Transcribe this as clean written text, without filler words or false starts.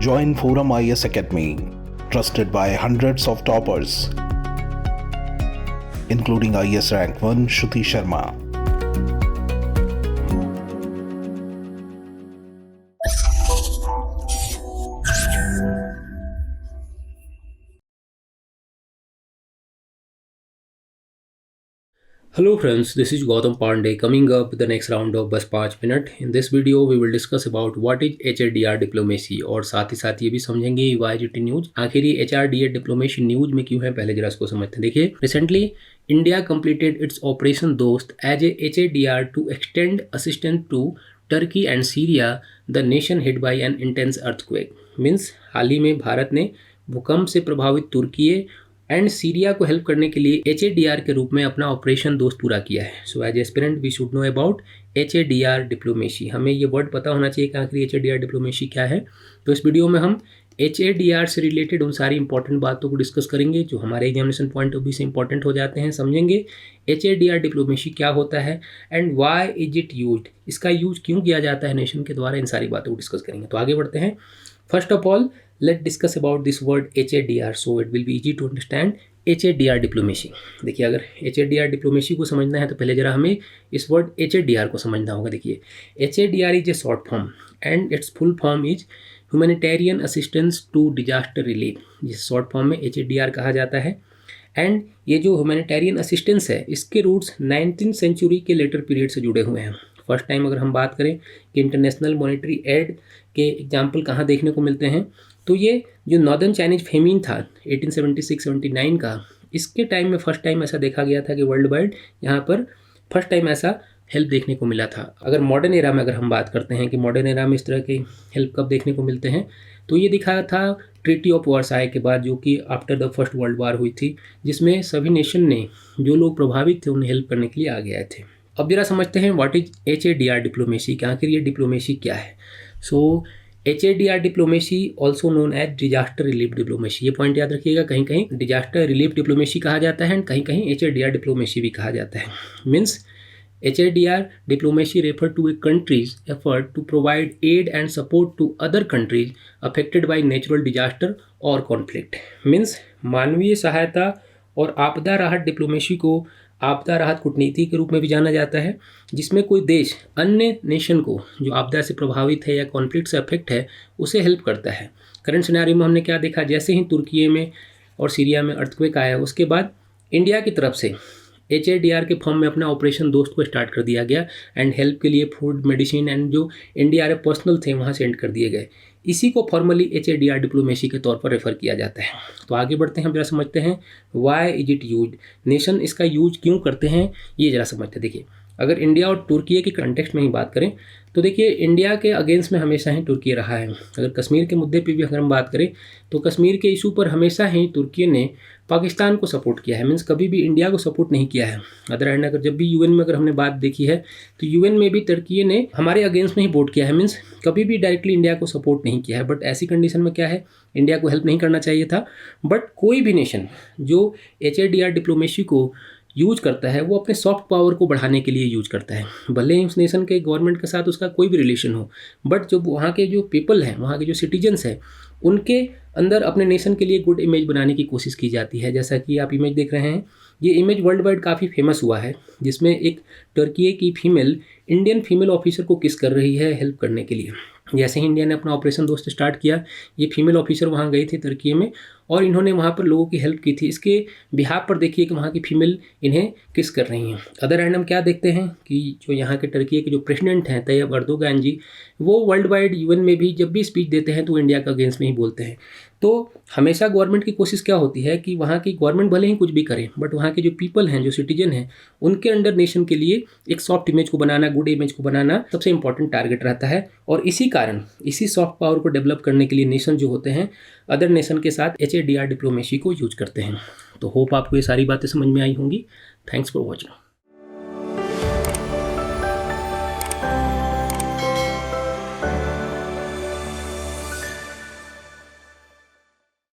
Join Forum IS Academy, trusted by hundreds of toppers, including IS Rank 1 Shruti Sharma. Hello friends, this is Gautam Pandey coming up with the next round of बस 5 minute. In this video we will discuss about what is HRDR diplomacy और साथ ही साथ ये भी समझेंगे YGT news आखिर ये HRDR diplomacy news में क्यों है, पहले जरा इसको समझते हैं. देखिए, recently India completed its operation Dost as a HRDR to extend assistance to Turkey and Syria the nation hit by an intense earthquake. Means हाल ही में भारत ने भूकंप से प्रभावित तुर्की एंड सीरिया को हेल्प करने के लिए HADR के रूप में अपना ऑपरेशन दोस्त पूरा किया है. So as aspirant we should know about HADR diplomacy. हमें ये वर्ड पता होना चाहिए कि आखिर HADR डिप्लोमेसी क्या है. तो इस वीडियो में हम HADR से रिलेटेड उन सारी इंपॉर्टेंट बातों को डिस्कस करेंगे जो हमारे एग्जामिनेशन पॉइंट ऑफ व्यू से इंपॉर्टेंट हो जाते हैं. समझेंगे HADR डिप्लोमेसी क्या होता है and why is it used, इसका यूज क्यों किया जाता है नेशन के द्वारा, इन सारी बातों को डिस्कस करेंगे. तो आगे बढ़ते हैं. First of all let's discuss about this word HADR so it will be easy to understand HADR diplomacy. देखिए, अगर HADR डिप्लोमेसी को समझना है तो पहले जरा हमें इस वर्ड HADR को समझना होगा. देखिए, HADR is a short form and it's full form is humanitarian assistance to disaster relief. जिस शॉर्ट फॉर्म में HADR कहा जाता है. एंड ये जो ह्यूमैनिटेरियन असिस्टेंस है इसके रूट्स 19th सेंचुरी के लेटर पीरियड से जुड़े हुए हैं. फर्स्ट टाइम अगर हम बात करें कि इंटरनेशनल मॉनेटरी एड के एग्जाम्पल कहाँ देखने को मिलते हैं, तो ये जो नॉर्दर्न चाइनीज फेमिन था 1876-79 का, इसके टाइम में फर्स्ट टाइम ऐसा देखा गया था कि वर्ल्ड वाइड यहाँ पर फर्स्ट टाइम ऐसा हेल्प देखने को मिला था. अगर मॉडर्न एरा में अगर हम बात करते हैं कि मॉडर्न एरा में इस तरह के हेल्प कब देखने को मिलते हैं, तो ये दिखाया था ट्रीटी ऑफ वर्साई के बाद, जो कि after the first world war हुई थी, जिसमें सभी नेशन ने जो लोग प्रभावित थे उन्हें हेल्प करने के लिए आगे आए थे. अब जरा समझते हैं व्हाट इज HADR डिप्लोमेसी, कि आखिर ये डिप्लोमेसी क्या है. So HADR diplomacy also known as disaster relief diplomacy. ये पॉइंट याद रखिएगा, कहीं कहीं डिजास्टर रिलीफ डिप्लोमेसी कहा जाता है एंड कहीं कहीं HADR डिप्लोमेसी भी कहा जाता है. Means HADR diplomacy refer to a countries effort to provide aid and support to other countries affected by natural disaster और कॉन्फ्लिक्ट. मीन्स मानवीय सहायता और आपदा राहत डिप्लोमेसी को आपदा राहत कूटनीति के रूप में भी जाना जाता है, जिसमें कोई देश अन्य नेशन को जो आपदा से प्रभावित है या कॉन्फ्लिक्ट से अफेक्ट है उसे हेल्प करता है. करंट सिनेरियो में हमने क्या देखा, जैसे ही तुर्की में और सीरिया में अर्थक्वेक आया उसके बाद इंडिया की तरफ से HADR के फॉर्म में अपना ऑपरेशन दोस्त को स्टार्ट कर दिया गया एंड हेल्प के लिए फूड, मेडिसिन एंड जो NDRF पर्सनल थे वहाँ सेंड कर दिए गए. इसी को फॉर्मली HADR डिप्लोमेसी के तौर पर रेफर किया जाता है. तो आगे बढ़ते हैं, हम जरा समझते हैं why is it use, nation इसका यूज क्यों करते हैं ये जरा समझते हैं. देखिए, अगर इंडिया और तुर्की के कंटेक्स्ट में ही बात करें तो देखिए, इंडिया के अगेंस्ट में हमेशा ही तुर्की रहा है. अगर कश्मीर के मुद्दे पे भी अगर हम बात करें तो कश्मीर के इशू पर हमेशा ही तुर्की ने पाकिस्तान को सपोर्ट किया है. मीन्स कभी भी इंडिया को सपोर्ट नहीं किया है. अदर हैंड अगर जब भी UN में अगर हमने बात देखी है तो UN में भी तुर्की ने हमारे अगेंस्ट में ही वोट किया है. मीन्स कभी भी डायरेक्टली इंडिया को सपोर्ट नहीं किया है. बट ऐसी कंडीशन में क्या है, इंडिया को हेल्प नहीं करना चाहिए था. बट कोई भी नेशन जो HADR डिप्लोमेसी को यूज करता है वो अपने सॉफ्ट पावर को बढ़ाने के लिए यूज करता है. भले ही उस नेशन के गवर्नमेंट के साथ उसका कोई भी रिलेशन हो, बट जो वहाँ के जो पीपल हैं, वहाँ के जो सिटीजन्स हैं, उनके अंदर अपने नेशन के लिए गुड इमेज बनाने की कोशिश की जाती है. जैसा कि आप इमेज देख रहे हैं, ये इमेज वर्ल्ड वाइड काफ़ी फेमस हुआ है, जिसमें एक तुर्की की फीमेल इंडियन फीमेल ऑफिसर को किस कर रही है हेल्प करने के लिए. जैसे ही इंडिया ने अपना ऑपरेशन दोस्त स्टार्ट किया, ये फीमेल ऑफिसर वहाँ गई थी तुर्की में और इन्होंने वहाँ पर लोगों की हेल्प की थी. इसके बिहाफ पर देखिए कि वहाँ की फीमेल इन्हें किस कर रही हैं. अदर हैंड हम क्या देखते हैं कि जो यहाँ के तुर्की के जो प्रेसिडेंट हैं तैयब अर्दोगान जी, वो वर्ल्ड वाइड UN में भी जब भी स्पीच देते हैं तो इंडिया का अगेंस्ट में ही बोलते हैं. तो हमेशा गवर्नमेंट की कोशिश क्या होती है कि वहाँ की गवर्नमेंट भले ही कुछ भी करे, बट वहाँ के जो पीपल हैं, जो सिटीजन हैं, उनके अंडर नेशन के लिए एक सॉफ्ट इमेज को बनाना, गुड इमेज को बनाना सबसे इंपॉर्टेंट टारगेट रहता है. और इसी कारण इसी सॉफ्ट पावर को डेवलप करने के लिए नेशन जो होते हैं अदर नेशन के साथ HADR डिप्लोमेसी को यूज करते हैं. तो होप आपको ये सारी बातें समझ में आई होंगी. Thanks for watching.